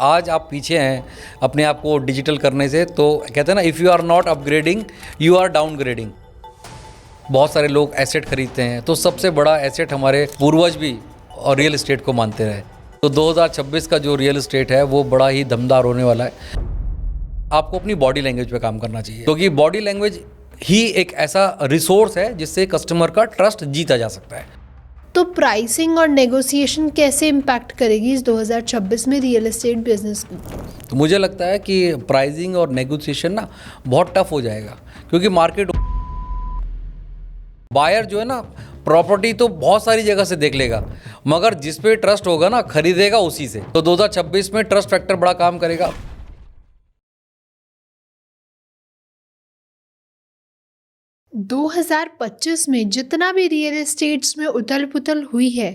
आज आप पीछे हैं अपने आप को डिजिटल करने से, तो कहते हैं ना, if you are not upgrading you are downgrading. बहुत सारे लोग एसेट खरीदते हैं, तो सबसे बड़ा एसेट हमारे पूर्वज भी और रियल एस्टेट को मानते रहे। तो 2026 का जो रियल एस्टेट है वो बड़ा ही दमदार होने वाला है। आपको अपनी बॉडी लैंग्वेज पे काम करना चाहिए, क्योंकि बॉडी लैंग्वेज ही एक ऐसा रिसोर्स है जिससे कस्टमर का ट्रस्ट जीता जा सकता है। तो प्राइसिंग और नेगोशिएशन कैसे इम्पैक्ट करेगी इस 2026 में रियल एस्टेट बिजनेस को? तो मुझे लगता है कि प्राइसिंग और नेगोशिएशन ना बहुत टफ हो जाएगा, क्योंकि मार्केट बायर जो है ना, प्रॉपर्टी तो बहुत सारी जगह से देख लेगा, मगर जिस पे ट्रस्ट होगा ना, खरीदेगा उसी से। तो 2026 में ट्रस्ट फैक्टर बड़ा काम करेगा। 2025 में जितना भी रियल एस्टेट्स में उथल पुथल हुई है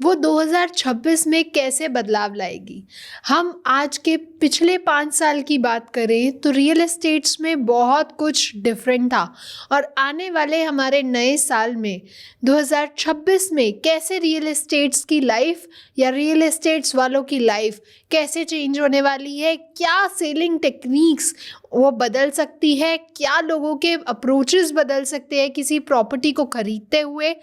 वो 2026 में कैसे बदलाव लाएगी? हम आज के पिछले 5 साल की बात करें तो रियल एस्टेट्स में बहुत कुछ डिफरेंट था, और आने वाले हमारे नए साल में 2026 में कैसे रियल एस्टेट्स की लाइफ या रियल एस्टेट्स वालों की लाइफ कैसे चेंज होने वाली है, क्या सेलिंग टेक्निक्स वो बदल सकती है, क्या लोगों के अप्रोचेस बदल सकते हैं किसी प्रॉपर्टी को खरीदते हुए,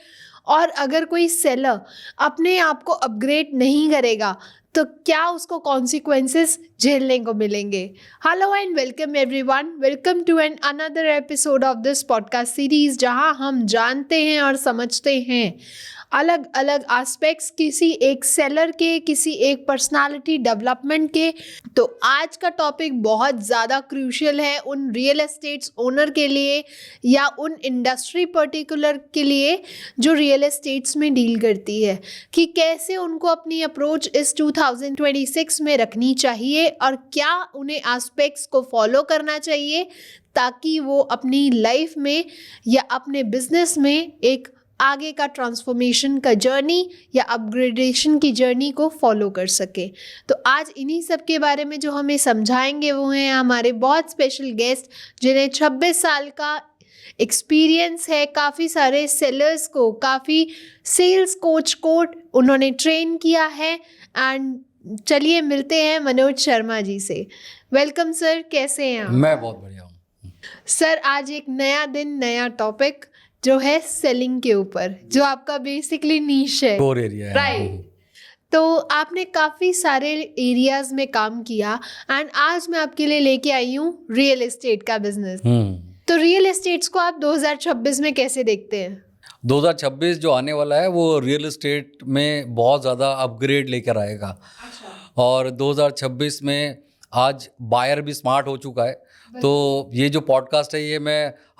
और अगर कोई सेलर अपने आप को अपग्रेड नहीं करेगा तो क्या उसको कॉन्सिक्वेंसेस झेलने को मिलेंगे। Hello and welcome everyone, welcome to an another episode of this podcast series, जहां हम जानते हैं और समझते हैं अलग अलग एस्पेक्ट्स किसी एक सेलर के, किसी एक पर्सनालिटी डेवलपमेंट के। तो आज का टॉपिक बहुत ज़्यादा क्रूशियल है उन रियल एस्टेट्स ओनर के लिए या उन इंडस्ट्री पर्टिकुलर के लिए जो रियल एस्टेट्स में डील करती है, कि कैसे उनको अपनी अप्रोच इस 2026 में रखनी चाहिए और क्या उन्हें एस्पेक्ट्स को फॉलो करना चाहिए ताकि वो अपनी लाइफ में या अपने बिजनेस में एक आगे का ट्रांसफॉर्मेशन का जर्नी या अपग्रेडेशन की जर्नी को फॉलो कर सके। तो आज इन्हीं सब के बारे में जो हमें समझाएंगे वो हैं हमारे बहुत स्पेशल गेस्ट, जिन्हें 26 साल का एक्सपीरियंस है, काफ़ी सारे सेलर्स को, काफ़ी सेल्स कोच को उन्होंने ट्रेन किया है। एंड चलिए मिलते हैं मनोज शर्मा जी से। वेलकम सर, कैसे हैं आप? मैं बहुत बढ़िया हूँ सर, आज एक नया दिन, नया टॉपिक जो है सेलिंग के ऊपर, जो आपका बेसिकली नीश है, कोर एरिया है। राइट। तो आपने काफ़ी सारे एरियाज में काम किया एंड आज मैं आपके लिए लेके आई हूँ रियल एस्टेट का बिजनेस। तो रियल एस्टेट्स को आप 2026 में कैसे देखते हैं? 2026 जो आने वाला है वो रियल एस्टेट में बहुत ज़्यादा अपग्रेड लेकर आएगा। और 2026 में आज बायर भी स्मार्ट हो चुका है। तो ये जो पॉडकास्ट है ये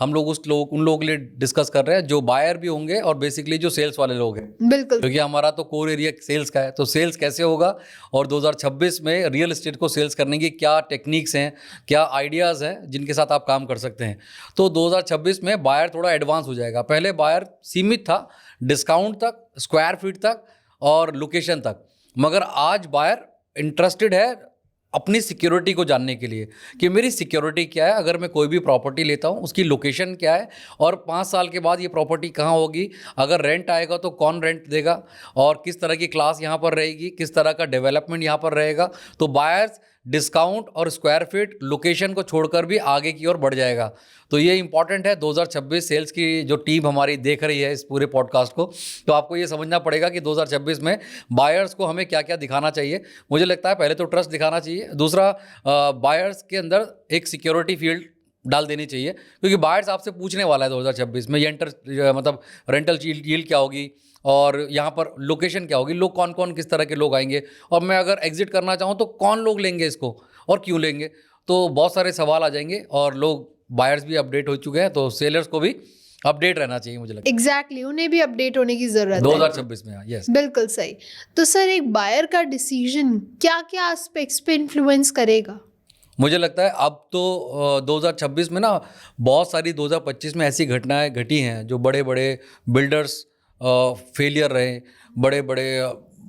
हम लोग उन लोगों के लिए डिस्कस कर रहे हैं जो बायर भी होंगे और बेसिकली जो सेल्स वाले लोग हैं। बिल्कुल, क्योंकि हमारा तो कोर एरिया सेल्स का है। तो सेल्स कैसे होगा और 2026 में रियल एस्टेट को सेल्स करने की क्या टेक्निक्स हैं, क्या आइडियाज़ हैं जिनके साथ आप काम कर सकते हैं। तो 2026 में बायर थोड़ा एडवांस हो जाएगा। पहले बायर सीमित था डिस्काउंट तक, स्क्वायर फीट तक और लोकेशन तक, मगर आज बायर इंटरेस्टेड है अपनी सिक्योरिटी को जानने के लिए कि मेरी सिक्योरिटी क्या है, अगर मैं कोई भी प्रॉपर्टी लेता हूँ उसकी लोकेशन क्या है और 5 साल के बाद ये प्रॉपर्टी कहाँ होगी, अगर रेंट आएगा तो कौन रेंट देगा और किस तरह की क्लास यहाँ पर रहेगी, किस तरह का डेवलपमेंट यहाँ पर रहेगा। तो बायर्स डिस्काउंट और स्क्वायर फीट लोकेशन को छोड़कर भी आगे की ओर बढ़ जाएगा। तो ये इंपॉर्टेंट है 2026 सेल्स की जो टीम हमारी देख रही है इस पूरे पॉडकास्ट को। तो आपको ये समझना पड़ेगा कि 2026 में बायर्स को हमें क्या क्या दिखाना चाहिए। मुझे लगता है पहले तो ट्रस्ट दिखाना चाहिए, दूसरा बायर्स के अंदर एक सिक्योरिटी फील्ड डाल देनी चाहिए, क्योंकि बायर्स आपसे पूछने वाला है 2026 में ये मतलब रेंटल यील्ड क्या होगी और यहाँ पर लोकेशन क्या होगी, लोग कौन कौन किस तरह के लोग आएंगे, और मैं अगर एग्जिट करना चाहूँ तो कौन लोग लेंगे इसको और क्यों लेंगे। तो बहुत सारे सवाल आ जाएंगे और लोग बायर्स भी अपडेट हो चुके हैं, तो सेलर्स को भी अपडेट रहना चाहिए। मुझे लगता है एग्जैक्टली उन्हें भी अपडेट होने की जरूरत है 2026 में। यस, बिल्कुल सही। तो सर, एक बायर का डिसीजन क्या क्या एस्पेक्ट्स पे इन्फ्लुएंस करेगा? मुझे लगता है अब तो 2026 में ना बहुत सारी 2025 में ऐसी घटनाएं घटी हैं जो बड़े बड़े बिल्डर्स फेलियर रहे, बड़े बड़े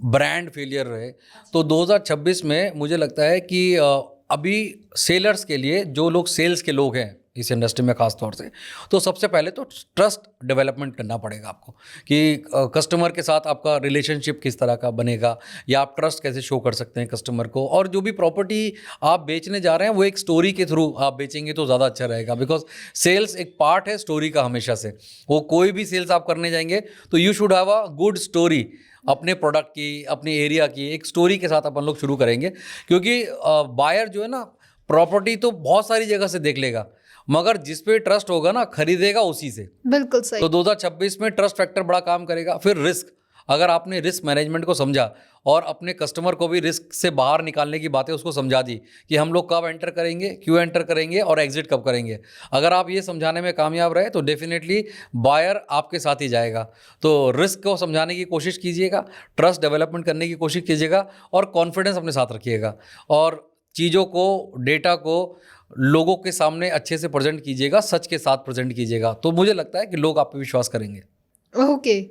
ब्रांड फेलियर रहे। तो 2026 में मुझे लगता है कि अभी सेलर्स के लिए, जो लोग सेल्स के लोग हैं इस इंडस्ट्री में खास तौर से, तो सबसे पहले तो ट्रस्ट डेवलपमेंट करना पड़ेगा आपको कि कस्टमर के साथ आपका रिलेशनशिप किस तरह का बनेगा या आप ट्रस्ट कैसे शो कर सकते हैं कस्टमर को। और जो भी प्रॉपर्टी आप बेचने जा रहे हैं वो एक स्टोरी के थ्रू आप बेचेंगे तो ज़्यादा अच्छा रहेगा, बिकॉज सेल्स एक पार्ट है स्टोरी का हमेशा से। वो कोई भी सेल्स आप करने जाएंगे तो you should have a good story अपने प्रोडक्ट की, अपने एरिया की, एक स्टोरी के साथ अपन लोग शुरू करेंगे। क्योंकि बायर जो है ना, प्रॉपर्टी तो बहुत सारी जगह से देख लेगा, मगर जिस पे ट्रस्ट होगा ना, खरीदेगा उसी से। बिल्कुल सही। तो 2026 में ट्रस्ट फैक्टर बड़ा काम करेगा। फिर रिस्क, अगर आपने रिस्क मैनेजमेंट को समझा और अपने कस्टमर को भी रिस्क से बाहर निकालने की बातें उसको समझा दी कि हम लोग कब एंटर करेंगे, क्यों एंटर करेंगे और एग्जिट कब करेंगे, अगर आप ये समझाने में कामयाब रहे तो डेफिनेटली बायर आपके साथ ही जाएगा। तो रिस्क को समझाने की कोशिश कीजिएगा, ट्रस्ट डेवलपमेंट करने की कोशिश कीजिएगा और कॉन्फिडेंस अपने साथ रखिएगा और चीज़ों को, डेटा को लोगों के सामने अच्छे से प्रेजेंट कीजिएगा, सच के साथ प्रेजेंट कीजिएगा। तो मुझे लगता है कि लोग आप पे विश्वास करेंगे। ओके,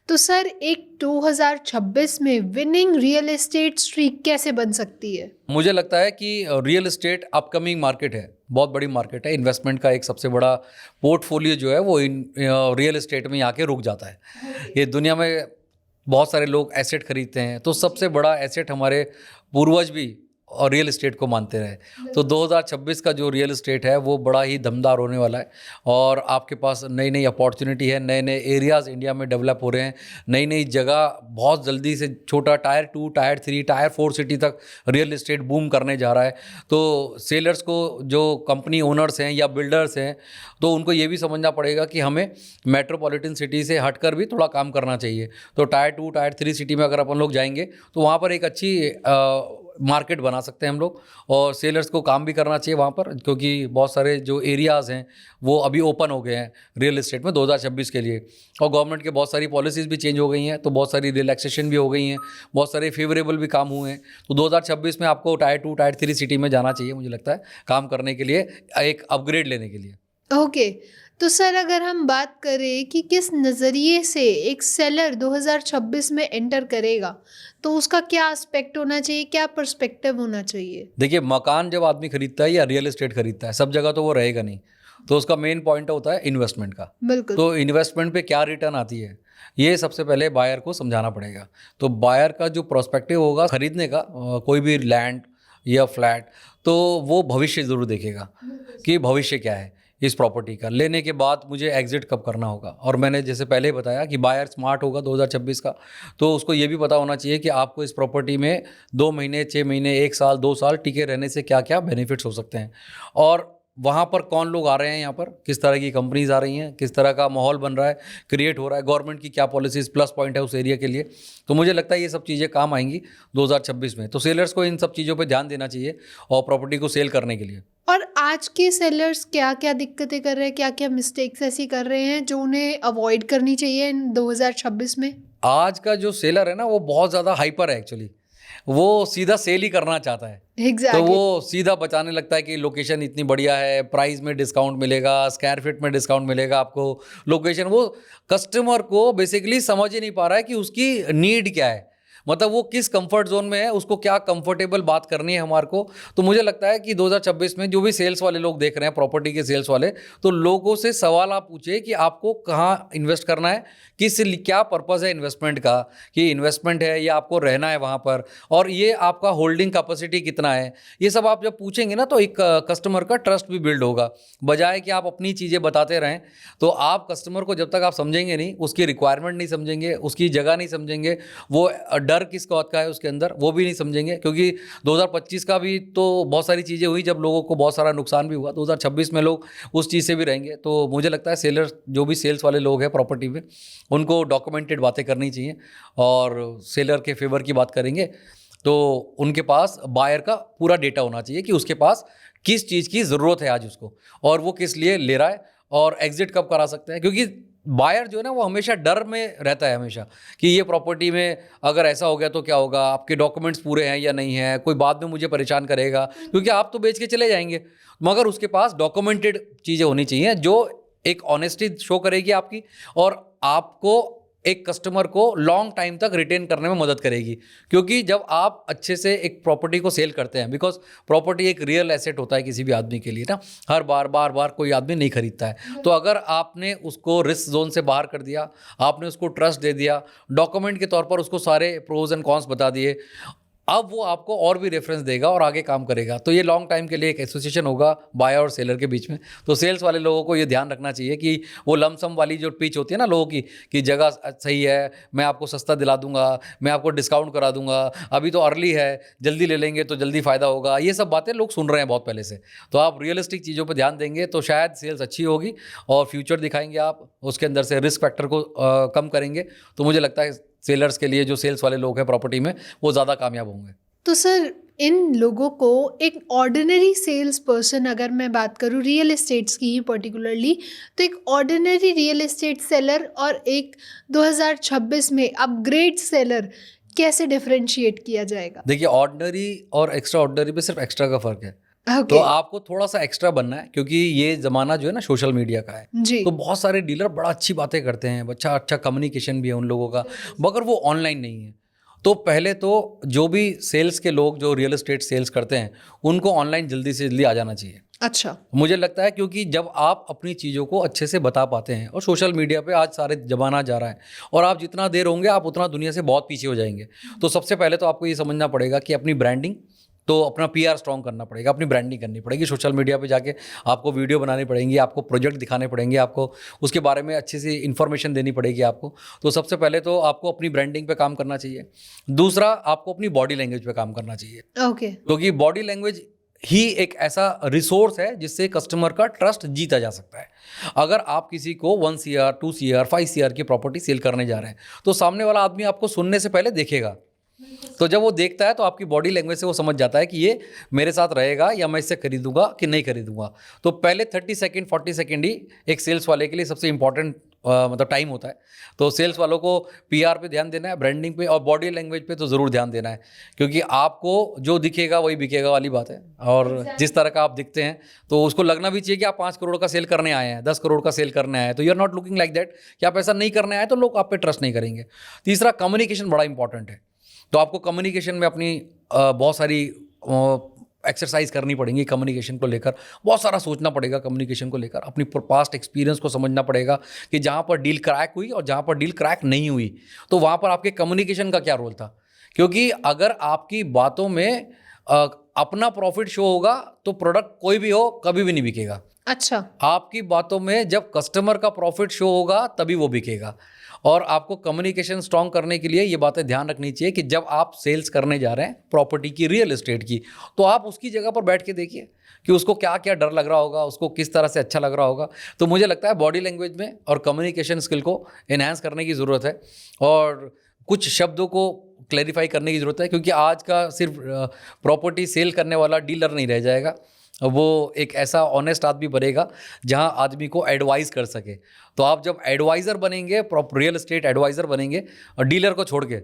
तो सर एक 2026 में विनिंग रियल एस्टेट स्ट्रीक कैसे बन सकती है? मुझे लगता है कि रियल एस्टेट अपकमिंग मार्केट है, बहुत बड़ी मार्केट है। इन्वेस्टमेंट का एक सबसे बड़ा पोर्टफोलियो जो है वो रियल एस्टेट में आके रुक जाता है। ये दुनिया में बहुत सारे लोग एसेट खरीदते हैं, तो सबसे बड़ा एसेट हमारे पूर्वज भी और रियल एस्टेट को मानते रहे। तो 2026 का जो रियल एस्टेट है वो बड़ा ही दमदार होने वाला है और आपके पास नई नई अपॉर्चुनिटी है, नए नए एरियाज़ इंडिया में डेवलप हो रहे हैं, नई नई जगह बहुत जल्दी से, छोटा टायर 2, टायर 3, टायर 4 सिटी तक रियल एस्टेट बूम करने जा रहा है। तो सेलर्स को, जो कंपनी ओनर्स हैं या बिल्डर्स हैं, तो उनको ये भी समझना पड़ेगा कि हमें मेट्रोपॉलिटन सिटी से हटकर भी थोड़ा काम करना चाहिए। तो टायर 2, टायर 3 सिटी में अगर अपन लोग जाएंगे तो वहाँ पर एक अच्छी मार्केट बना सकते हैं हम लोग और सेलर्स को काम भी करना चाहिए वहाँ पर, क्योंकि बहुत सारे जो एरियाज़ हैं वो अभी ओपन हो गए हैं रियल एस्टेट में 2026 के लिए। और गवर्नमेंट के बहुत सारी पॉलिसीज़ भी चेंज हो गई हैं, तो बहुत सारी रिलैक्सेशन भी हो गई हैं, बहुत सारे फेवरेबल भी काम हुए हैं। तो 2026 में आपको टायर 2, टायर 3 सिटी में जाना चाहिए, मुझे लगता है, काम करने के लिए, एक अपग्रेड लेने के लिए। ओके, तो सर अगर हम बात करें कि किस नज़रिए से एक सेलर 2026 में एंटर करेगा, तो उसका क्या एस्पेक्ट होना चाहिए, क्या पर्सपेक्टिव होना चाहिए? देखिए, मकान जब आदमी खरीदता है या रियल एस्टेट खरीदता है, सब जगह तो वो रहेगा नहीं, तो उसका मेन पॉइंट होता है इन्वेस्टमेंट का। बिल्कुल। तो इन्वेस्टमेंट पे क्या रिटर्न आती है, ये सबसे पहले बायर को समझाना पड़ेगा। तो बायर का जो प्रोस्पेक्टिव होगा खरीदने का, कोई भी लैंड या फ्लैट, तो वो भविष्य ज़रूर देखेगा कि भविष्य क्या है इस प्रॉपर्टी का, लेने के बाद मुझे एग्जिट कब करना होगा। और मैंने जैसे पहले ही बताया कि बायर स्मार्ट होगा 2026 का, तो उसको ये भी पता होना चाहिए कि आपको इस प्रॉपर्टी में 2 महीने, 6 महीने, 1 साल, 2 साल टिके रहने से क्या क्या बेनिफिट्स हो सकते हैं और वहाँ पर कौन लोग आ रहे हैं, यहाँ पर किस तरह की कंपनीज आ रही हैं, किस तरह का माहौल बन रहा है, क्रिएट हो रहा है, गवर्नमेंट की क्या पॉलिसीज़ प्लस पॉइंट है उस एरिया के लिए। तो मुझे लगता है ये सब चीज़ें काम आएंगी 2026 में। तो सेलर्स को इन सब चीज़ों पे ध्यान देना चाहिए और प्रॉपर्टी को सेल करने के लिए। और आज के सेलर्स क्या क्या दिक्कतें कर रहे हैं, क्या क्या मिस्टेक्स ऐसी कर रहे हैं जो उन्हें अवॉइड करनी चाहिए इन 2026 में? आज का जो सेलर है ना, वो बहुत ज़्यादा हाइपर है एक्चुअली, वो सीधा सेल ही करना चाहता है। एग्जैक्टली। तो वो सीधा बताने लगता है कि लोकेशन इतनी बढ़िया है, प्राइस में डिस्काउंट मिलेगा, स्क्वायर फीट में डिस्काउंट मिलेगा आपको, लोकेशन। वो कस्टमर को बेसिकली समझ ही नहीं पा रहा है कि उसकी नीड क्या है, मतलब वो किस कंफर्ट जोन में है, उसको क्या कंफर्टेबल बात करनी है हमारे को। तो मुझे लगता है कि 2026 में जो भी सेल्स वाले लोग देख रहे हैं, प्रॉपर्टी के सेल्स वाले, तो लोगों से सवाल आप पूछिए कि आपको कहाँ इन्वेस्ट करना है, क्या पर्पज़ है इन्वेस्टमेंट का, कि इन्वेस्टमेंट है या आपको रहना है वहाँ पर, और ये आपका होल्डिंग कैपेसिटी कितना है। ये सब आप जब पूछेंगे ना, तो एक कस्टमर का ट्रस्ट भी बिल्ड होगा, बजाय कि आप अपनी चीज़ें बताते रहें। तो आप कस्टमर को जब तक आप समझेंगे नहीं, उसकी रिक्वायरमेंट नहीं समझेंगे, उसकी जगह नहीं समझेंगे, वो डर किस बात का है उसके अंदर वो भी नहीं समझेंगे। क्योंकि 2025 का भी तो बहुत सारी चीज़ें हुई जब लोगों को बहुत सारा नुकसान भी हुआ, 2026 में लोग उस चीज़ से भी रहेंगे। तो मुझे लगता है सेलर, जो भी सेल्स वाले लोग हैं प्रॉपर्टी में, उनको डॉक्यूमेंटेड बातें करनी चाहिए और सेलर के फेवर की बात करेंगे तो उनके पास बायर का पूरा डेटा होना चाहिए कि उसके पास किस चीज़ की ज़रूरत है आज उसको, और वो किस लिए ले रहा है और एग्जिट कब करा सकते हैं। क्योंकि बायर जो है ना, वो हमेशा डर में रहता है हमेशा कि ये प्रॉपर्टी में अगर ऐसा हो गया तो क्या होगा, आपके डॉक्यूमेंट्स पूरे हैं या नहीं है, कोई बाद में मुझे परेशान करेगा, क्योंकि आप तो बेच के चले जाएंगे, मगर उसके पास डॉक्यूमेंटेड चीज़ें होनी चाहिए जो एक ऑनेस्टी शो करेगी आपकी और आपको एक कस्टमर को लॉन्ग टाइम तक रिटेन करने में मदद करेगी। क्योंकि जब आप अच्छे से एक प्रॉपर्टी को सेल करते हैं, बिकॉज प्रॉपर्टी एक रियल एसेट होता है किसी भी आदमी के लिए ना, हर बार कोई आदमी नहीं खरीदता है। तो अगर आपने उसको रिस्क जोन से बाहर कर दिया, आपने उसको ट्रस्ट दे दिया, डॉक्यूमेंट के तौर पर उसको सारे प्रोज एंड कॉन्स बता दिए, अब वो आपको और भी रेफरेंस देगा और आगे काम करेगा। तो ये लॉन्ग टाइम के लिए एक एसोसिएशन होगा बायर और सेलर के बीच में। तो सेल्स वाले लोगों को ये ध्यान रखना चाहिए कि वो लमसम वाली जो पिच होती है ना लोगों की, कि जगह सही है, मैं आपको सस्ता दिला दूंगा, मैं आपको डिस्काउंट करा दूंगा, अभी तो अर्ली है, जल्दी ले लेंगे तो जल्दी फ़ायदा होगा, ये सब बातें लोग सुन रहे हैं बहुत पहले से। तो आप रियलिस्टिक चीज़ों पर ध्यान देंगे तो शायद सेल्स अच्छी होगी और फ्यूचर दिखाएंगे आप, उसके अंदर से रिस्क फैक्टर को कम करेंगे। तो मुझे लगता है सेलर्स के लिए, जो सेल्स वाले लोग हैं प्रॉपर्टी में, वो ज़्यादा कामयाब होंगे। तो सर, इन लोगों को, एक ऑर्डिनरी सेल्स पर्सन, अगर मैं बात करूँ रियल एस्टेट्स की ही पर्टिकुलरली, तो एक ऑर्डिनरी रियल एस्टेट सेलर और एक 2026 में अपग्रेड सेलर कैसे डिफरेंशिएट किया जाएगा? देखिए, ऑर्डिनरी और एक्स्ट्रा ऑर्डिनरी में सिर्फ एक्स्ट्रा का फ़र्क है। ओके। तो आपको थोड़ा सा एक्स्ट्रा बनना है, क्योंकि ये ज़माना जो है ना सोशल मीडिया का है। जी। तो बहुत सारे डीलर बड़ा अच्छी बातें करते हैं, अच्छा कम्युनिकेशन भी है उन लोगों का, मगर वो ऑनलाइन नहीं है। तो पहले तो जो भी सेल्स के लोग जो रियल एस्टेट सेल्स करते हैं, उनको ऑनलाइन जल्दी से जल्दी आ जाना चाहिए। अच्छा। मुझे लगता है क्योंकि जब आप अपनी चीज़ों को अच्छे से बता पाते हैं, और सोशल मीडिया पे आज सारे ज़माना जा रहा है, और आप जितना देर होंगे आप उतना दुनिया से बहुत पीछे हो जाएंगे। तो सबसे पहले तो आपको ये समझना पड़ेगा कि अपनी ब्रांडिंग, तो अपना पीआर स्ट्रॉन्ग करना पड़ेगा, अपनी ब्रांडिंग करनी पड़ेगी। सोशल मीडिया पे जाके आपको वीडियो बनानी पड़ेंगी, आपको प्रोजेक्ट दिखाने पड़ेंगे, आपको उसके बारे में अच्छी सी इन्फॉर्मेशन देनी पड़ेगी आपको। तो सबसे पहले तो आपको अपनी ब्रांडिंग पे काम करना चाहिए। दूसरा, आपको अपनी बॉडी लैंग्वेज पे काम करना चाहिए। ओके। क्योंकि बॉडी लैंग्वेज ही एक ऐसा रिसोर्स है जिससे कस्टमर का ट्रस्ट जीता जा सकता है। अगर आप किसी को 1 CR, 2 CR, 5 CR की प्रॉपर्टी सेल करने जा रहे हैं, तो सामने वाला आदमी आपको सुनने से पहले देखेगा। तो जब वो देखता है तो आपकी बॉडी लैंग्वेज से वो समझ जाता है कि ये मेरे साथ रहेगा या मैं इससे खरीदूंगा कि नहीं खरीदूंगा। तो पहले 30 सेकंड 40 सेकंड ही एक सेल्स वाले के लिए सबसे इंपॉर्टेंट मतलब टाइम होता है। तो सेल्स वालों को पीआर पे ध्यान देना है, ब्रांडिंग पे और बॉडी लैंग्वेज पे तो ज़रूर ध्यान देना है, क्योंकि आपको जो दिखेगा वही बिकेगा वाली बात है। और जिस तरह का आप दिखते हैं तो उसको लगना भी चाहिए कि आप 5 करोड़ का सेल करने आए हैं, 10 करोड़ का सेल करने आए हैं। तो you are not looking like that कि आप ऐसा नहीं करने आए, तो लोग आप पे ट्रस्ट नहीं करेंगे। तीसरा, कम्युनिकेशन बड़ा इंपॉर्टेंट है। तो आपको कम्युनिकेशन में अपनी बहुत सारी एक्सरसाइज करनी पड़ेंगी। कम्युनिकेशन को लेकर बहुत सारा सोचना पड़ेगा, कम्युनिकेशन को लेकर अपनी पास्ट एक्सपीरियंस को समझना पड़ेगा कि जहाँ पर डील क्रैक हुई और जहाँ पर डील क्रैक नहीं हुई, तो वहाँ पर आपके कम्युनिकेशन का क्या रोल था। क्योंकि अगर आपकी बातों में अपना प्रॉफिट शो होगा तो प्रोडक्ट कोई भी हो कभी भी नहीं बिकेगा। अच्छा। आपकी बातों में जब कस्टमर का प्रॉफिट शो होगा तभी वो बिकेगा। और आपको कम्युनिकेशन स्ट्रॉन्ग करने के लिए ये बातें ध्यान रखनी चाहिए कि जब आप सेल्स करने जा रहे हैं प्रॉपर्टी की, रियल एस्टेट की, तो आप उसकी जगह पर बैठ के देखिए कि उसको क्या क्या डर लग रहा होगा, उसको किस तरह से अच्छा लग रहा होगा। तो मुझे लगता है बॉडी लैंग्वेज में और कम्युनिकेशन स्किल को एनहांस करने की ज़रूरत है, और कुछ शब्दों को क्लैरिफाई करने की ज़रूरत है। क्योंकि आज का सिर्फ प्रॉपर्टी सेल करने वाला डीलर नहीं रह जाएगा, वो एक ऐसा ऑनेस्ट आदमी बनेगा जहां आदमी को एडवाइस कर सके। तो आप जब एडवाइज़र बनेंगे, रियल एस्टेट एडवाइज़र बनेंगे और डीलर को छोड़ के,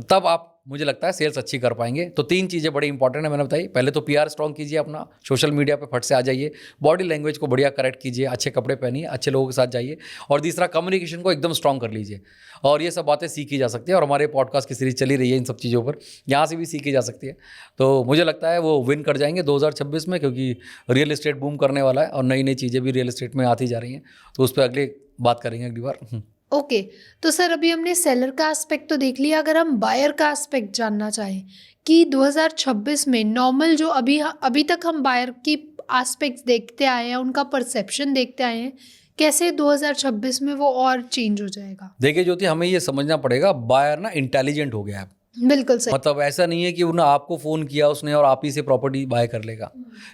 तब आप, मुझे लगता है, सेल्स अच्छी कर पाएंगे। तो 3 चीज़ें बड़ी इंपॉर्टेंट है, मैंने बताई। पहले तो पीआर स्ट्रॉन्ग कीजिए अपना, सोशल मीडिया पे फट से आ जाइए, बॉडी लैंग्वेज को बढ़िया करेक्ट कीजिए, अच्छे कपड़े पहनिए, अच्छे लोगों के साथ जाइए, और तीसरा, कम्युनिकेशन को एकदम स्ट्रॉन्ग कर लीजिए। और ये सब बातें सीखी जा सकती है, और हमारे पॉडकास्ट की सीरीज चली रही है इन सब चीज़ों पर, यहाँ से भी सीखी जा सकती है। तो मुझे लगता है वो विन कर जाएंगे 2026 में, क्योंकि रियल एस्टेट बूम करने वाला है और नई नई चीज़ें भी रियल एस्टेट में आती जा रही हैं। तो उस पर अगले बात करेंगे अगली बार। ओके। तो सर, अभी हमने सेलर का एस्पेक्ट तो देख लिया, अगर हम बायर का एस्पेक्ट जानना चाहें कि 2026 में नॉर्मल जो अभी तक हम बायर की एस्पेक्ट्स देखते आए हैं, उनका परसेप्शन देखते आए हैं, कैसे 2026 में वो और चेंज हो जाएगा? देखिए ज्योति, हमें ये समझना पड़ेगा, बायर ना इंटेलिजेंट हो गया है। बिल्कुल सही। मतलब ऐसा नहीं है कि उन्होंने आपको फ़ोन किया उसने और आप ही से प्रॉपर्टी बाय कर लेगा,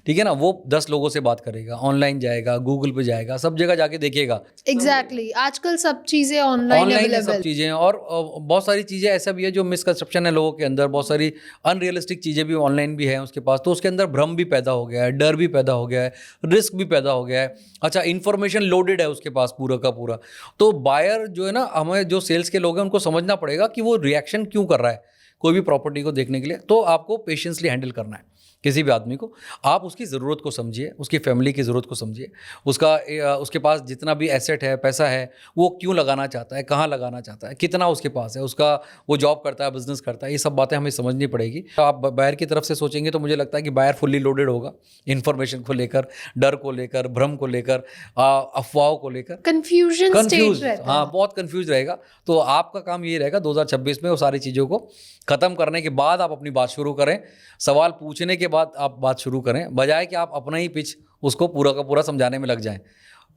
ठीक है ना। वो 10 लोगों से बात करेगा, ऑनलाइन जाएगा, गूगल पे जाएगा, सब जगह जाके देखेगा। एग्जैक्टली। आजकल सब चीज़ें ऑनलाइन सब अवेलेबल। चीज़ें हैं, और बहुत सारी चीज़ें ऐसा भी है जो मिसकंसेप्शन है लोगों के अंदर, बहुत सारी अनरियलिस्टिक चीज़ें भी ऑनलाइन भी हैं उसके पास। तो उसके अंदर भ्रम भी पैदा हो गया है, डर भी पैदा हो गया है, रिस्क भी पैदा हो गया है। अच्छा, इन्फॉर्मेशन लोडेड है उसके पास पूरा का पूरा। तो बायर जो है ना, हमें जो सेल्स के लोग हैं उनको समझना पड़ेगा कि वो रिएक्शन क्यों कर रहा है कोई भी प्रॉपर्टी को देखने के लिए। तो आपको पेशेंसली हैंडल करना है। किसी भी आदमी को, आप उसकी ज़रूरत को समझिए, उसकी फैमिली की ज़रूरत को समझिए, उसके पास जितना भी एसेट है, पैसा है, वो क्यों लगाना चाहता है, कहाँ लगाना चाहता है, कितना उसके पास है, उसका वो जॉब करता है, बिजनेस करता है, ये सब बातें हमें समझनी पड़ेगी। तो आप बायर की तरफ से सोचेंगे तो मुझे लगता है कि बायर फुल्ली लोडेड होगा इन्फॉर्मेशन को लेकर, डर को लेकर, भ्रम को लेकर, अफवाहों को लेकर, कंफ्यूजन स्टेट रहता है। हाँ, बहुत कंफ्यूज रहेगा। तो आपका काम ये रहेगा 2026 में वो सारी चीज़ों को ख़त्म करने के बाद आप अपनी बात शुरू करें, सवाल पूछने के बाद आप बात शुरू करें, बजाय कि आप अपना ही पिच उसको पूरा का पूरा समझाने में लग जाएं।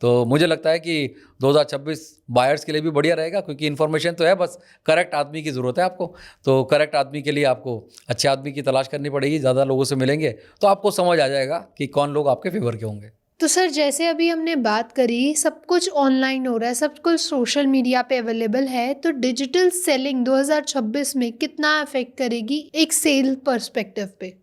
तो मुझे लगता है कि 2026 बायर्स के लिए भी बढ़िया रहेगा, क्योंकि इन्फॉर्मेशन तो है, बस करेक्ट आदमी की ज़रूरत है आपको। तो करेक्ट आदमी के लिए आपको अच्छे आदमी की तलाश करनी पड़ेगी, ज़्यादा लोगों से मिलेंगे तो आपको समझ आ जाएगा कि कौन लोग आपके फेवर के होंगे। तो सर, जैसे अभी हमने बात करी, सब कुछ ऑनलाइन हो रहा है, सब कुछ सोशल मीडिया पे अवेलेबल है, तो डिजिटल सेलिंग 2026 में कितना अफेक्ट करेगी एक सेल पर्सपेक्टिव पे?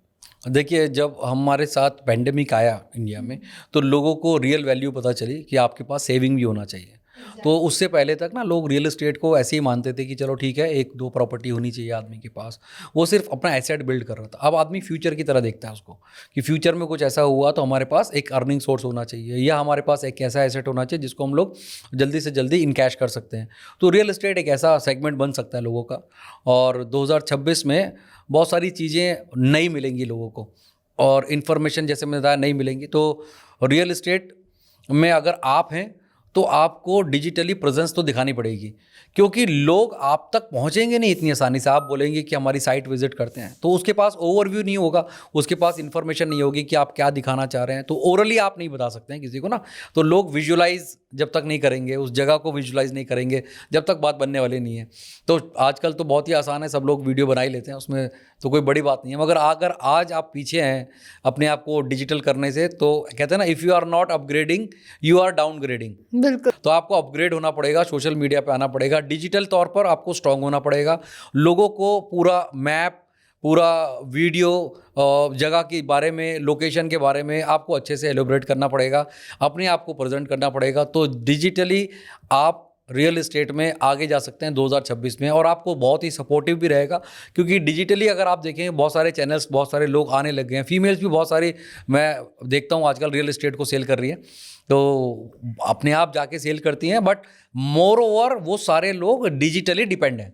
देखिए, जब हमारे साथ पेंडेमिक आया इंडिया में, तो लोगों को रियल वैल्यू पता चली कि आपके पास सेविंग भी होना चाहिए। तो उससे पहले तक ना लोग रियल एस्टेट को ऐसे ही मानते थे कि चलो ठीक है, एक दो प्रॉपर्टी होनी चाहिए आदमी के पास, वो सिर्फ अपना एसेट बिल्ड कर रहा था। अब आदमी फ्यूचर की तरह देखता है उसको, कि फ्यूचर में कुछ ऐसा हुआ तो हमारे पास एक अर्निंग सोर्स होना चाहिए, या हमारे पास एक ऐसा एसेट होना चाहिए जिसको हम लोग जल्दी से जल्दी इनकैश कर सकते हैं। तो रियल एस्टेट एक ऐसा सेगमेंट बन सकता है लोगों का। और 2026 में बहुत सारी चीज़ें नई मिलेंगी लोगों को, और इन्फॉर्मेशन जैसे मैंने बताया नई मिलेंगी। तो रियल एस्टेट में अगर आप हैं तो आपको डिजिटली प्रेजेंस तो दिखानी पड़ेगी, क्योंकि लोग आप तक पहुंचेंगे नहीं इतनी आसानी से। आप बोलेंगे कि हमारी साइट विजिट करते हैं, तो उसके पास ओवरव्यू नहीं होगा, उसके पास इन्फॉर्मेशन नहीं होगी कि आप क्या दिखाना चाह रहे हैं। तो ओरली आप नहीं बता सकते हैं किसी को ना। तो लोग विजुलाइज जब तक नहीं करेंगे, उस जगह को विजुलाइज नहीं करेंगे, जब तक बात बनने वाली नहीं है। तो आजकल तो बहुत ही आसान है, सब लोग वीडियो बना ही लेते हैं, उसमें तो कोई बड़ी बात नहीं है। मगर अगर आज आप पीछे हैं अपने आप को डिजिटल करने से, तो कहते हैं ना, if you are not upgrading you are downgrading. बिल्कुल। तो आपको अपग्रेड होना पड़ेगा, सोशल मीडिया पे आना पड़ेगा, डिजिटल तौर पर आपको स्ट्रांग होना पड़ेगा, लोगों को पूरा मैप, पूरा वीडियो, जगह के बारे में, लोकेशन के बारे में आपको अच्छे से एलोबरेट करना पड़ेगा, अपने आप को प्रेजेंट करना पड़ेगा। तो डिजिटली आप रियल एस्टेट में आगे जा सकते हैं 2026 में, और आपको बहुत ही सपोर्टिव भी रहेगा, क्योंकि डिजिटली अगर आप देखें बहुत सारे चैनल्स, बहुत सारे लोग आने लग गए हैं, फीमेल्स भी बहुत सारी मैं देखता हूँ आजकल रियल एस्टेट को सेल कर रही है। तो अपने आप जाके सेल करती हैं, बट मोर ओवर वो सारे लोग डिजिटली डिपेंड हैं।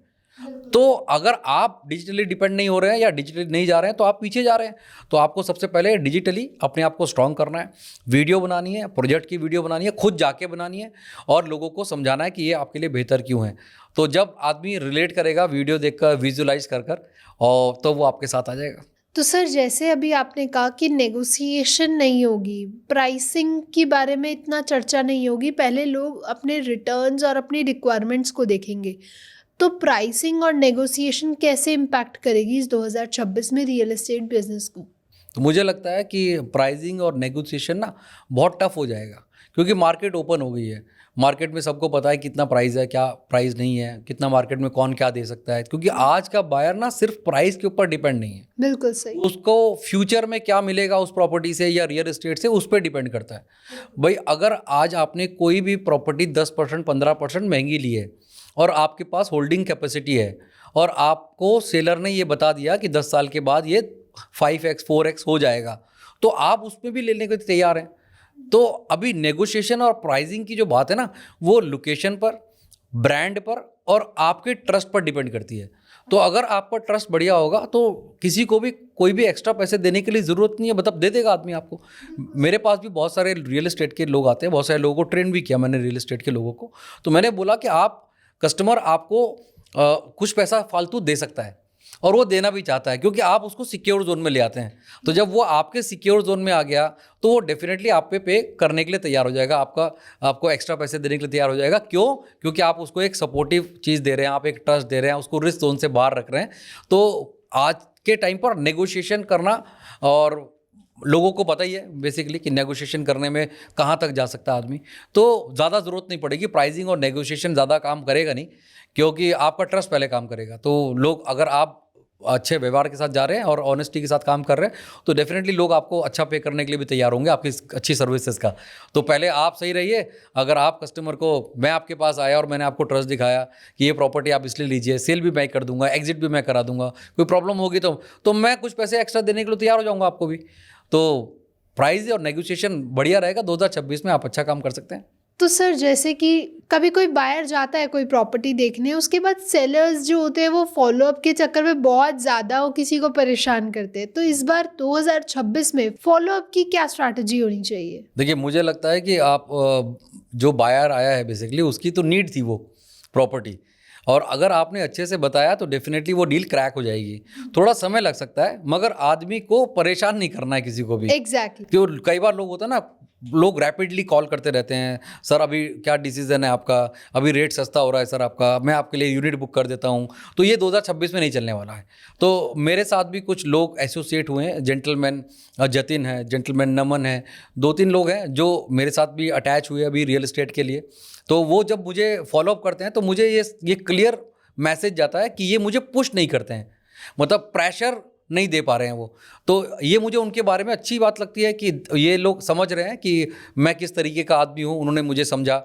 तो अगर आप डिजिटली डिपेंड नहीं हो रहे हैं या डिजिटली नहीं जा रहे हैं तो आप पीछे जा रहे हैं। तो आपको सबसे पहले डिजिटली अपने आप को स्ट्रांग करना है, वीडियो बनानी है, प्रोजेक्ट की वीडियो बनानी है, खुद जाके बनानी है, और लोगों को समझाना है कि ये आपके लिए बेहतर क्यों है। तो जब आदमी रिलेट करेगा वीडियो देखकर, विजुलाइज कर और तो वो आपके साथ आ जाएगा। तो सर, जैसे अभी आपने कहा कि नेगोशिएशन नहीं होगी, प्राइसिंग के बारे में इतना चर्चा नहीं होगी, पहले लोग अपने रिटर्न्स और अपनी रिक्वायरमेंट्स को देखेंगे, तो प्राइसिंग और नेगोशिएशन कैसे इम्पैक्ट करेगी इस 2026 में रियल एस्टेट बिजनेस को? तो मुझे लगता है कि प्राइसिंग और नेगोशिएशन ना बहुत टफ हो जाएगा, क्योंकि मार्केट ओपन हो गई है। मार्केट में सबको पता है कितना प्राइस है, क्या प्राइस नहीं है, कितना मार्केट में कौन क्या दे सकता है। क्योंकि आज का बायर ना सिर्फ प्राइस के ऊपर डिपेंड नहीं है, बिल्कुल सही। उसको फ्यूचर में क्या मिलेगा उस प्रॉपर्टी से या रियल एस्टेट से, उस पर डिपेंड करता है। भाई, अगर आज आपने कोई भी प्रॉपर्टी 10% 15% महंगी ली है और आपके पास होल्डिंग कैपेसिटी है, और आपको सेलर ने ये बता दिया कि 10 साल के बाद ये 5x 4x हो जाएगा, तो आप उसमें भी लेने के तैयार हैं। तो अभी नेगोशिएशन और प्राइसिंग की जो बात है ना, वो लोकेशन पर, ब्रांड पर और आपके ट्रस्ट पर डिपेंड करती है। तो अगर आपका ट्रस्ट बढ़िया होगा तो किसी को भी कोई भी एक्स्ट्रा पैसे देने के लिए ज़रूरत नहीं है, मतलब दे देगा आदमी आपको। मेरे पास भी बहुत सारे रियल एस्टेट के लोग आते हैं, बहुत सारे लोगों को ट्रेन भी किया मैंने रियल एस्टेट के लोगों को। तो मैंने बोला कि आप कस्टमर आपको कुछ पैसा फालतू दे सकता है, और वो देना भी चाहता है, क्योंकि आप उसको सिक्योर जोन में ले आते हैं। तो जब वो आपके सिक्योर जोन में आ गया तो वो डेफिनेटली आप पे करने के लिए तैयार हो जाएगा, आपको एक्स्ट्रा पैसे देने के लिए तैयार हो जाएगा। क्यों? क्योंकि आप उसको एक सपोर्टिव चीज़ दे रहे हैं, आप एक ट्रस्ट दे रहे हैं, उसको रिस्क जोन से बाहर रख रहे हैं। तो आज के टाइम पर नेगोशिएशन करना, और लोगों को पता ही है बेसिकली कि नेगोशिएशन करने में कहाँ तक जा सकता है आदमी, तो ज़्यादा ज़रूरत नहीं पड़ेगी। प्राइसिंग और नेगोशिएशन ज़्यादा काम करेगा नहीं, क्योंकि आपका ट्रस्ट पहले काम करेगा। तो लोग, अगर आप अच्छे व्यवहार के साथ जा रहे हैं और ऑनेस्टी के साथ काम कर रहे हैं, तो डेफिनेटली लोग आपको अच्छा पे करने के लिए भी तैयार होंगे आपकी अच्छी सर्विसेज का। तो पहले आप सही रहिए। अगर आप कस्टमर को, मैं आपके पास आया और मैंने आपको ट्रस्ट दिखाया कि ये प्रॉपर्टी आप इसलिए लीजिए, सेल भी मैं कर दूंगा, एग्जिट भी मैं करा दूंगा, कोई प्रॉब्लम होगी तो मैं कुछ पैसे एक्स्ट्रा देने के लिए तैयार हो जाऊँगा आपको भी। तो प्राइस और नेगोशिएशन बढ़िया रहेगा। 2026 में आप अच्छा काम कर सकते हैं। तो सर जैसे कि कभी कोई बायर जाता है कोई प्रॉपर्टी देखने, उसके बाद सेलर्स जो होते हैं वो फॉलोअप के चक्कर में बहुत ज़्यादा वो किसी को परेशान करते हैं, तो इस बार 2026 में फॉलोअप की क्या स्ट्रैटेजी होनी चाहिए? देखिए, मुझे लगता है कि आप जो बायर आया है बेसिकली उसकी तो नीड थी वो प्रॉपर्टी, और अगर आपने अच्छे से बताया तो डेफिनेटली वो डील क्रैक हो जाएगी। थोड़ा समय लग सकता है, मगर आदमी को परेशान नहीं करना है किसी को भी। एग्जैक्टली। क्यों, कई बार लोग होता है ना, लोग रैपिडली कॉल करते रहते हैं, सर अभी क्या डिसीजन है आपका, अभी रेट सस्ता हो रहा है सर आपका, मैं आपके लिए यूनिट बुक कर देता हूँ। तो ये 2026 में नहीं चलने वाला है। तो मेरे साथ भी कुछ लोग एसोसिएट हुए हैं, जेंटलमैन जतिन है, जेंटलमैन नमन है, 2-3 लोग हैं जो मेरे साथ भी अटैच हुए अभी रियल एस्टेट के लिए। तो वो जब मुझे फॉलोअप करते हैं तो मुझे ये क्लियर मैसेज जाता है कि ये मुझे पुश नहीं करते हैं, मतलब प्रेशर नहीं दे पा रहे हैं वो। तो ये मुझे उनके बारे में अच्छी बात लगती है कि ये लोग समझ रहे हैं कि मैं किस तरीके का आदमी हूँ, उन्होंने मुझे समझा।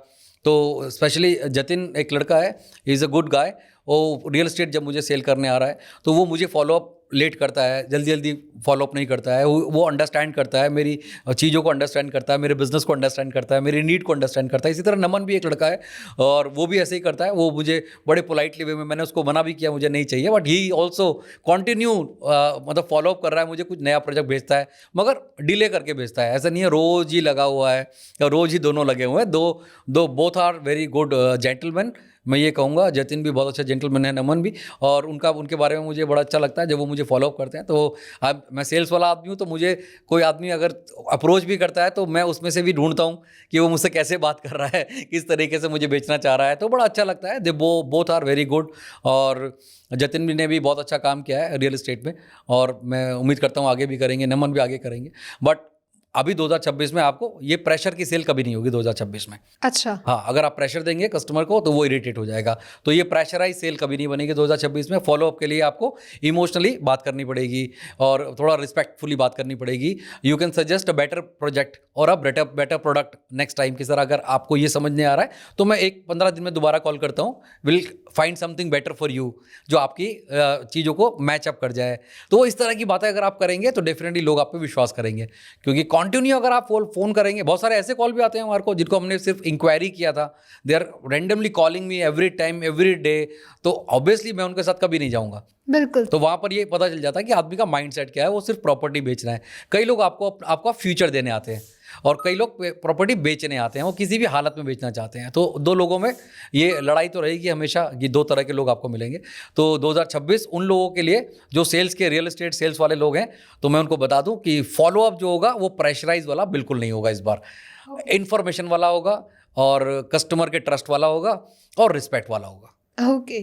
तो स्पेशली जतिन एक लड़का है, he is a good guy. वो रियल एस्टेट जब मुझे सेल करने आ रहा है तो वो मुझे फॉलोअप लेट करता है, जल्दी जल्दी फॉलोअप नहीं करता है। वो अंडरस्टैंड करता है, मेरी चीज़ों को अंडरस्टैंड करता है, मेरे बिजनेस को अंडरस्टैंड करता है, मेरी नीड को अंडरस्टैंड करता है। इसी तरह नमन भी एक लड़का है और वो भी ऐसे ही करता है। वो मुझे बड़े पोलाइटली वे में, मैंने उसको मना भी किया मुझे नहीं चाहिए, बट ही ऑल्सो कंटिन्यू मतलब फॉलोअप कर रहा है, मुझे कुछ नया प्रोजेक्ट भेजता है, मगर डिले करके भेजता है। ऐसा नहीं है रोज़ ही लगा हुआ है या रोज़ ही दोनों लगे हुए हैं। दो both are very good gentleman. मैं ये कहूँगा जतिन भी बहुत अच्छा जेंटलमैन है, नमन भी, और उनके बारे में मुझे बड़ा अच्छा लगता है जब वो मुझे फॉलोअप करते हैं। तो अब मैं सेल्स वाला आदमी हूँ, तो मुझे कोई आदमी अगर अप्रोच भी करता है तो मैं उसमें से भी ढूंढता हूँ कि वो मुझसे कैसे बात कर रहा है, किस तरीके से मुझे बेचना चाह रहा है। तो बड़ा अच्छा लगता है। They both are very good. और जतिन भी ने भी बहुत अच्छा काम किया है रियल एस्टेट में, और मैं उम्मीद करता हूँ आगे भी करेंगे, नमन भी आगे करेंगे। बट अभी 2026 में आपको ये प्रेशर की सेल कभी नहीं होगी 2026 में। अच्छा। हाँ, अगर आप प्रेशर देंगे कस्टमर को तो वो इरिटेट हो जाएगा। तो ये प्रेशराइज सेल कभी नहीं बनेगी 2026 में। फॉलोअप के लिए आपको इमोशनली बात करनी पड़ेगी और थोड़ा रिस्पेक्टफुली बात करनी पड़ेगी। You can suggest a better project और a better product next time की। सर अगर आपको ये समझ नहीं आ रहा है तो मैं 15 दिन में दोबारा कॉल करता हूँ, will find something better for you, जो आपकी चीज़ों को मैचअप कर जाए। तो इस तरह की बातें अगर आप करेंगे तो डेफिनेटली लोग आप पे विश्वास करेंगे। क्योंकि कंटिन्यू अगर आप फ़ोन करेंगे, बहुत सारे ऐसे कॉल भी आते हैं हमारे को जिनको हमने सिर्फ इंक्वायरी किया था, they are randomly calling me every time every day, तो ऑब्वियसली मैं उनके साथ कभी नहीं जाऊँगा। बिल्कुल। तो वहाँ पर ये पता चल जाता है कि आदमी का माइंडसेट क्या है, वो सिर्फ प्रॉपर्टी बेचना है। कई लोग आपका फ्यूचर देने आते हैं और कई लोग प्रॉपर्टी बेचने आते हैं, वो किसी भी हालत में बेचना चाहते हैं। तो दो लोगों में ये लड़ाई तो रहेगी हमेशा, ये दो तरह के लोग आपको मिलेंगे। तो 2026 उन लोगों के लिए जो सेल्स के, रियल एस्टेट सेल्स वाले लोग हैं, तो मैं उनको बता दूं कि फॉलोअप जो होगा वो प्रेशराइज वाला बिल्कुल नहीं होगा इस बार। इन्फॉर्मेशन वाला होगा और कस्टमर के ट्रस्ट वाला होगा और रिस्पेक्ट वाला होगा। ओके।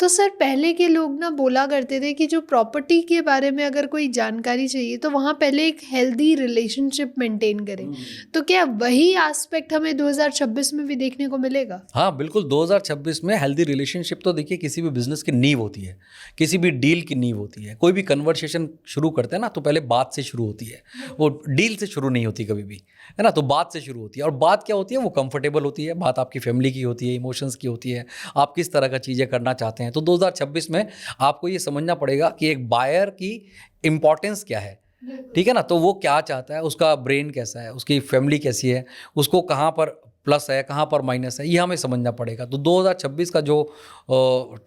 तो सर पहले के लोग ना बोला करते थे कि जो प्रॉपर्टी के बारे में अगर कोई जानकारी चाहिए तो वहाँ पहले एक हेल्दी रिलेशनशिप मेंटेन करें, तो क्या वही एस्पेक्ट हमें 2026 में भी देखने को मिलेगा? हाँ बिल्कुल, 2026 में हेल्दी रिलेशनशिप तो देखिए किसी भी बिजनेस की नींव होती है, किसी भी डील की नींव होती है। कोई भी कन्वर्सेशन शुरू करते हैं ना तो पहले बात से शुरू होती है, वो डील से शुरू नहीं होती कभी भी, है ना। तो बात से शुरू होती है, और बात क्या होती है, वो कंफर्टेबल होती है। बात आपकी फैमिली की होती है, इमोशंस की होती है, आप किस तरह का चीज़ें करना चाहते हैं। तो 2026 में आपको ये समझना पड़ेगा कि एक बायर की इम्पॉर्टेंस क्या है, ठीक है ना। तो वो क्या चाहता है, उसका ब्रेन कैसा है, उसकी फैमिली कैसी है, उसको कहाँ पर प्लस है, कहाँ पर माइनस है, ये हमें समझना पड़ेगा। तो 2026 का जो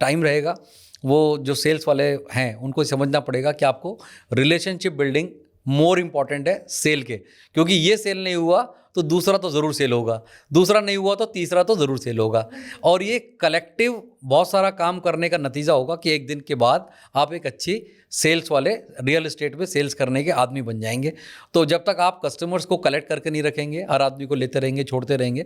टाइम रहेगा, वो जो सेल्स वाले हैं उनको समझना पड़ेगा कि आपको रिलेशनशिप बिल्डिंग मोर इम्पॉर्टेंट है सेल के। क्योंकि ये सेल नहीं हुआ तो दूसरा तो ज़रूर सेल होगा, दूसरा नहीं हुआ तो तीसरा तो ज़रूर सेल होगा। और ये कलेक्टिव बहुत सारा काम करने का नतीजा होगा कि एक दिन के बाद आप एक अच्छी सेल्स वाले, रियल एस्टेट में सेल्स करने के आदमी बन जाएंगे। तो जब तक आप कस्टमर्स को कलेक्ट करके नहीं रखेंगे, हर आदमी को लेते रहेंगे, छोड़ते रहेंगे,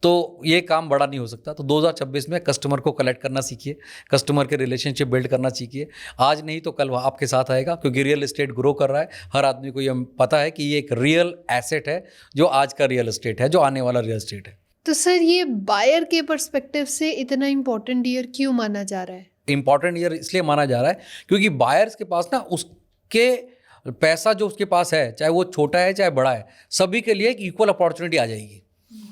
तो ये काम बड़ा नहीं हो सकता। तो 2026 में कस्टमर को कलेक्ट करना सीखिए, कस्टमर के रिलेशनशिप बिल्ड करना सीखिए। आज नहीं तो कल वो आपके साथ आएगा, क्योंकि रियल एस्टेट ग्रो कर रहा है। हर आदमी को ये पता है कि ये एक रियल एसेट है, जो आज का रियल एस्टेट है, जो आने वाला रियल एस्टेट है। तो सर ये बायर के पर्सपेक्टिव से इतना इम्पोर्टेंट ईयर क्यों माना जा रहा है? इम्पॉर्टेंट ईयर इसलिए माना जा रहा है क्योंकि बायर्स के पास ना उसके पैसा जो उसके पास है, चाहे वो छोटा है चाहे बड़ा है, सभी के लिए एक इक्वल अपॉर्चुनिटी आ जाएगी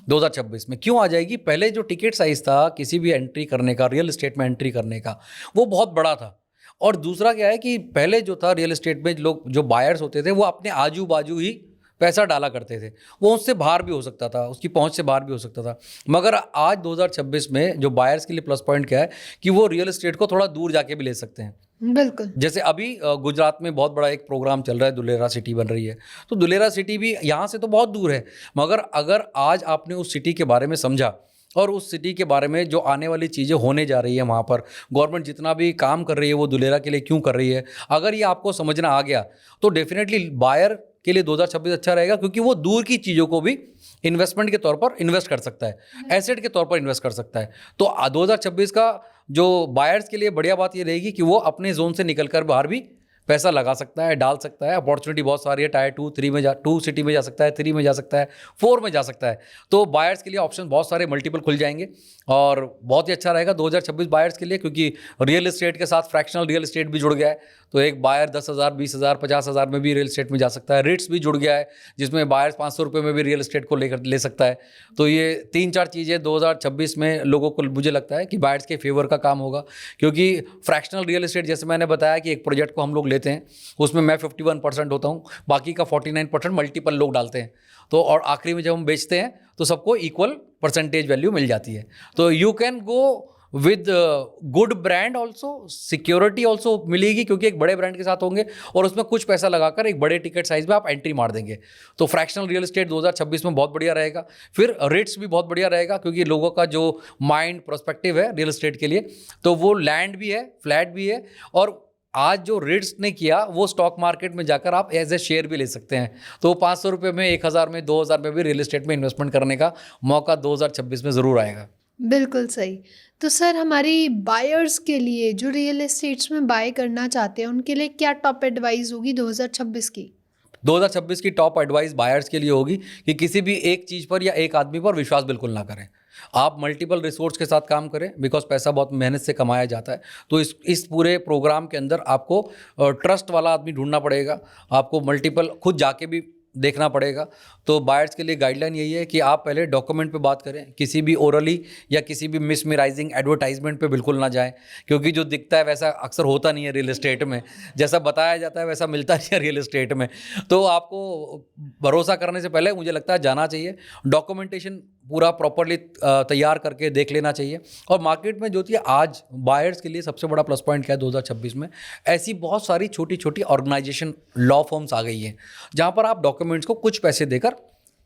2026 में। क्यों आ जाएगी? पहले जो टिकट साइज था किसी भी एंट्री करने का, रियल एस्टेट में एंट्री करने का, वो बहुत बड़ा था। और दूसरा क्या है कि पहले जो था रियल एस्टेट में लोग, जो बायर्स होते थे, वो अपने आजू बाजू ही पैसा डाला करते थे। वो उससे बाहर भी हो सकता था, उसकी पहुंच से बाहर भी हो सकता था। मगर आज 2026 में जो बायर्स के लिए प्लस पॉइंट क्या है कि वो रियल एस्टेट को थोड़ा दूर जाके भी ले सकते हैं। बिल्कुल। जैसे अभी गुजरात में बहुत बड़ा एक प्रोग्राम चल रहा है, दुलेरा सिटी बन रही है। तो दुलेरा सिटी भी यहाँ से तो बहुत दूर है, मगर अगर आज आपने उस सिटी के बारे में समझा और उस सिटी के बारे में जो आने वाली चीज़ें होने जा रही है, वहाँ पर गवर्नमेंट जितना भी काम कर रही है वो दुलेरा के लिए क्यों कर रही है, अगर ये आपको समझना आ गया तो डेफिनेटली बायर के लिए 2026 अच्छा रहेगा, क्योंकि वो दूर की चीज़ों को भी इन्वेस्टमेंट के तौर पर इन्वेस्ट कर सकता है, एसेट के तौर पर इन्वेस्ट कर सकता है। तो 2026 का जो बायर्स के लिए बढ़िया बात ये रहेगी कि वो अपने जोन से निकलकर बाहर भी पैसा लगा सकता है, डाल सकता है। अपॉर्चुनिटी बहुत सारी है, टायर 2, 3 में 2 सिटी में जा सकता है, 3 में जा सकता है, 4 में जा सकता है। तो बायर्स के लिए ऑप्शन बहुत सारे मल्टीपल खुल जाएंगे और बहुत ही अच्छा रहेगा 2026 बायर्स के लिए, क्योंकि रियल एस्टेट के साथ फ्रैक्शनल रियल एस्टेट भी जुड़ गया है। तो एक बायर 10,000, 20,000, 50,000 में भी रियल एस्टेट में जा सकता है। रिट्स भी जुड़ गया है, जिसमें बायर्स 500 रुपये में भी रियल एस्टेट को ले सकता है। तो ये 3-4 चीज़ें 2026 में लोगों को, मुझे लगता है कि बायर्स के फेवर का काम होगा, क्योंकि फ्रैक्शनल रियल एस्टेट, जैसे मैंने बताया कि एक प्रोजेक्ट को हम लोग लेते हैं, उसमें मैं 51% होता हूँ, बाकी का 49% मल्टीपल लोग डालते हैं। तो और आखिरी में जब हम बेचते हैं तो सबको इक्वल परसेंटेज वैल्यू मिल जाती है। तो you can go with good brand also, security also मिलेगी, क्योंकि एक बड़े ब्रांड के साथ होंगे और उसमें कुछ पैसा लगाकर एक बड़े टिकट साइज में आप एंट्री मार देंगे। तो फ्रैक्शनल रियल एस्टेट 2026 में बहुत बढ़िया रहेगा। फिर रेट्स भी बहुत बढ़िया रहेगा, क्योंकि लोगों का जो माइंड प्रोस्पेक्टिव है रियल एस्टेट के लिए, तो वो लैंड भी है, फ्लैट भी है, और आज जो रेट्स ने किया वो स्टॉक मार्केट में जाकर आप एज ए शेयर भी ले सकते हैं। तो 500 रुपये में, 1,000 में, 2,000 में भी रियल एस्टेट में इन्वेस्टमेंट करने का मौका 2026 में ज़रूर आएगा। बिल्कुल सही। तो सर, हमारी बायर्स के लिए जो रियल एस्टेट्स में बाय करना चाहते हैं, उनके लिए क्या टॉप एडवाइस होगी 2026 की? 2026 की टॉप एडवाइस बायर्स के लिए होगी कि किसी भी एक चीज़ पर या एक आदमी पर विश्वास बिल्कुल ना करें। आप मल्टीपल रिसोर्स के साथ काम करें, बिकॉज पैसा बहुत मेहनत से कमाया जाता है। तो इस पूरे प्रोग्राम के अंदर आपको ट्रस्ट वाला आदमी ढूंढना पड़ेगा, आपको मल्टीपल खुद जाके भी देखना पड़ेगा। तो बायर्स के लिए गाइडलाइन यही है कि आप पहले डॉक्यूमेंट पे बात करें, किसी भी ओरली या किसी भी मिसमराइजिंग एडवर्टाइजमेंट पे बिल्कुल ना जाएं, क्योंकि जो दिखता है वैसा अक्सर होता नहीं है रियल एस्टेट में, जैसा बताया जाता है वैसा मिलता नहीं है रियल एस्टेट में। तो आपको भरोसा करने से पहले मुझे लगता है जाना चाहिए, डॉक्यूमेंटेशन पूरा प्रॉपरली तैयार करके देख लेना चाहिए। और मार्केट में जो थी आज बायर्स के लिए सबसे बड़ा प्लस पॉइंट क्या है 2026 में, ऐसी बहुत सारी छोटी छोटी ऑर्गेनाइजेशन, लॉ फर्म्स आ गई हैं, जहाँ पर आप डॉक्यूमेंट्स को कुछ पैसे देकर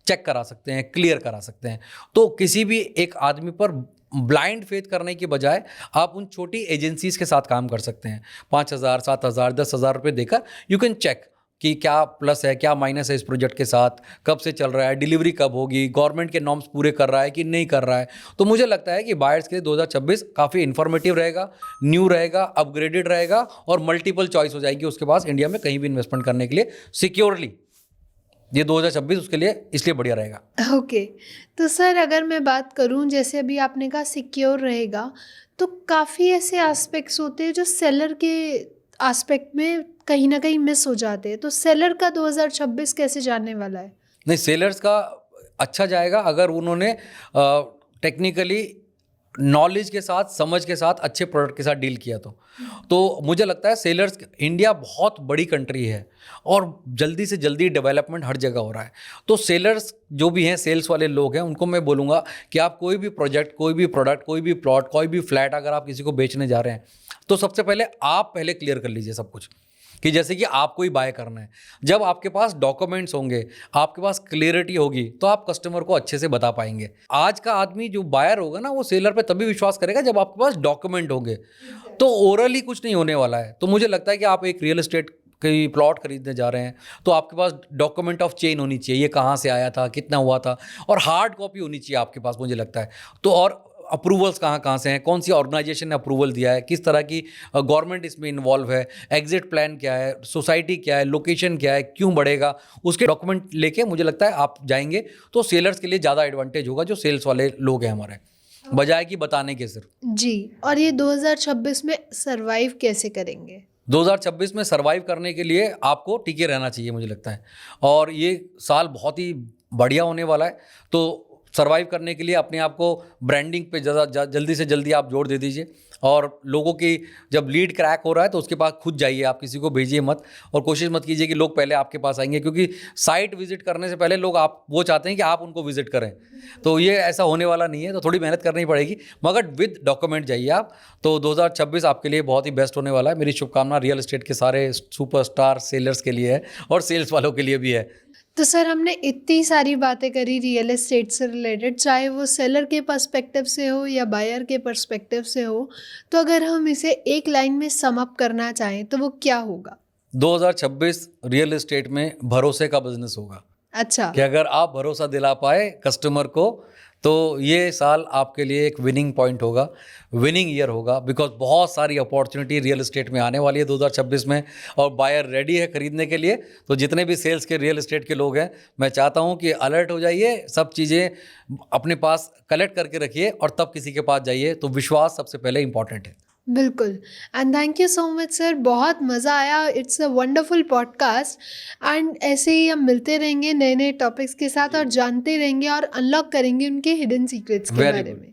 चेक करा सकते हैं, क्लियर करा सकते हैं। तो किसी भी एक आदमी पर ब्लाइंड फेथ करने के बजाय आप उन छोटी एजेंसीज के साथ काम कर सकते हैं। 5,000, 7,000, 10,000 रुपये देकर यू कैन चेक कि क्या प्लस है, क्या माइनस है इस प्रोजेक्ट के साथ, कब से चल रहा है, डिलीवरी कब होगी, गवर्नमेंट के नॉर्म्स पूरे कर रहा है कि नहीं कर रहा है। तो मुझे लगता है कि बायर्स के लिए 2026 काफ़ी इन्फॉर्मेटिव रहेगा, न्यू रहेगा, अपग्रेडेड रहेगा और मल्टीपल चॉइस हो जाएगी उसके पास इंडिया में कहीं भी इन्वेस्टमेंट करने के लिए सिक्योरली। ये 2026 उसके लिए इसलिए बढ़िया रहेगा। ओके। तो सर, अगर मैं बात करूं, जैसे अभी आपने कहा सिक्योर रहेगा, तो काफ़ी ऐसे एस्पेक्ट्स होते हैं जो सेलर के एस्पेक्ट में कहीं ना कहीं मिस हो जाते हैं। तो सेलर का 2026 कैसे जाने वाला है? नहीं, सेलर्स का अच्छा जाएगा अगर उन्होंने टेक्निकली नॉलेज के साथ, समझ के साथ, अच्छे प्रोडक्ट के साथ डील किया। तो मुझे लगता है सेलर्स, इंडिया बहुत बड़ी कंट्री है और जल्दी से जल्दी डेवलपमेंट हर जगह हो रहा है। तो सेलर्स जो भी हैं, सेल्स वाले लोग हैं, उनको मैं बोलूँगा कि आप कोई भी प्रोजेक्ट, कोई भी प्रोडक्ट, कोई भी प्लॉट, कोई भी फ्लैट अगर आप किसी को बेचने जा रहे हैं, तो सबसे पहले आप पहले क्लियर कर लीजिए सब कुछ, कि जैसे कि आपको ही बाय करना है। जब आपके पास डॉक्यूमेंट्स होंगे, आपके पास क्लियरिटी होगी, तो आप कस्टमर को अच्छे से बता पाएंगे। आज का आदमी जो बायर होगा ना, वो सेलर पे तभी विश्वास करेगा जब आपके पास डॉक्यूमेंट होंगे। तो ओरली कुछ नहीं होने वाला है। तो मुझे लगता है कि आप एक रियल एस्टेट कहीं प्लॉट खरीदने जा रहे हैं तो आपके पास डॉक्यूमेंट ऑफ चेन होनी चाहिए, ये कहाँ से आया था, कितना हुआ था, और हार्ड कॉपी होनी चाहिए आपके पास, मुझे लगता है। तो और अप्रूवल्स कहाँ कहाँ से हैं, कौन सी ऑर्गेनाइजेशन ने अप्रूवल दिया है, किस तरह की गवर्नमेंट इसमें इन्वॉल्व है, एग्जिट प्लान क्या है, सोसाइटी क्या है, लोकेशन क्या है, क्यों बढ़ेगा, उसके डॉक्यूमेंट लेके मुझे लगता है आप जाएंगे तो सेलर्स के लिए ज़्यादा एडवांटेज होगा, जो सेल्स वाले लोग हैं हमारे। बजाय कि बताने के सिर्फ। जी, और ये 2026 में सरवाइव कैसे करेंगे? 2026 में सर्वाइव करने के लिए आपको टिके रहना चाहिए मुझे लगता है, और ये साल बहुत ही बढ़िया होने वाला है। तो सर्वाइव करने के लिए अपने आप को ब्रांडिंग पे ज़्यादा जल्दी से जल्दी आप जोर दे दीजिए, और लोगों की जब लीड क्रैक हो रहा है तो उसके पास खुद जाइए, आप किसी को भेजिए मत, और कोशिश मत कीजिए कि लोग पहले आपके पास आएंगे, क्योंकि साइट विजिट करने से पहले लोग आप वो चाहते हैं कि आप उनको विजिट करें। तो ये ऐसा होने वाला नहीं है, तो थोड़ी मेहनत करनी पड़ेगी, मगर विद डॉक्यूमेंट जाइए आप। तो 2026 आपके लिए बहुत ही बेस्ट होने वाला है। मेरी शुभकामना रियल एस्टेट के सारे सुपरस्टार सेलर्स के लिए है, और सेल्स वालों के लिए भी है। तो सर, हमने इतनी सारी बातें करी रियल एस्टेट से रिलेटेड, चाहे वो सेलर के पर्सपेक्टिव से हो या बायर के पर्सपेक्टिव से हो, तो अगर हम इसे एक लाइन में सम अप करना चाहें तो वो क्या होगा? 2026 रियल एस्टेट में भरोसे का बिजनेस होगा। अच्छा। कि अगर आप भरोसा दिला पाए कस्टमर को, तो ये साल आपके लिए एक विनिंग पॉइंट होगा, विनिंग ईयर होगा, बिकॉज बहुत सारी अपॉर्चुनिटी रियल एस्टेट में आने वाली है 2026 में, और बायर रेडी है खरीदने के लिए। तो जितने भी सेल्स के रियल एस्टेट के लोग हैं, मैं चाहता हूं कि अलर्ट हो जाइए, सब चीज़ें अपने पास कलेक्ट करके रखिए, और तब किसी के पास जाइए। तो विश्वास सबसे पहले इंपॉर्टेंट है। बिल्कुल। And thank you so much sir, बहुत मज़ा आया। It's a wonderful podcast, and ऐसे ही हम मिलते रहेंगे नए नए टॉपिक्स के साथ, और जानते रहेंगे और अनलॉक करेंगे उनके हिडन सीक्रेट्स के बारे में।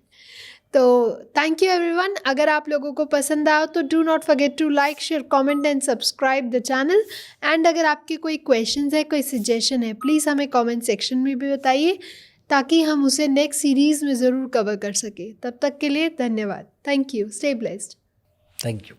तो थैंक यू एवरीवन। अगर आप लोगों को पसंद आया तो do not forget to like, share, comment and subscribe the channel. And अगर आपके कोई क्वेश्चंस है, कोई सजेशन है, प्लीज़ हमें कमेंट सेक्शन में भी बताइए, ताकि हम उसे नेक्स्ट सीरीज़ में ज़रूर कवर कर सकें। तब तक के लिए धन्यवाद। Thank you. Stay blessed. Thank you.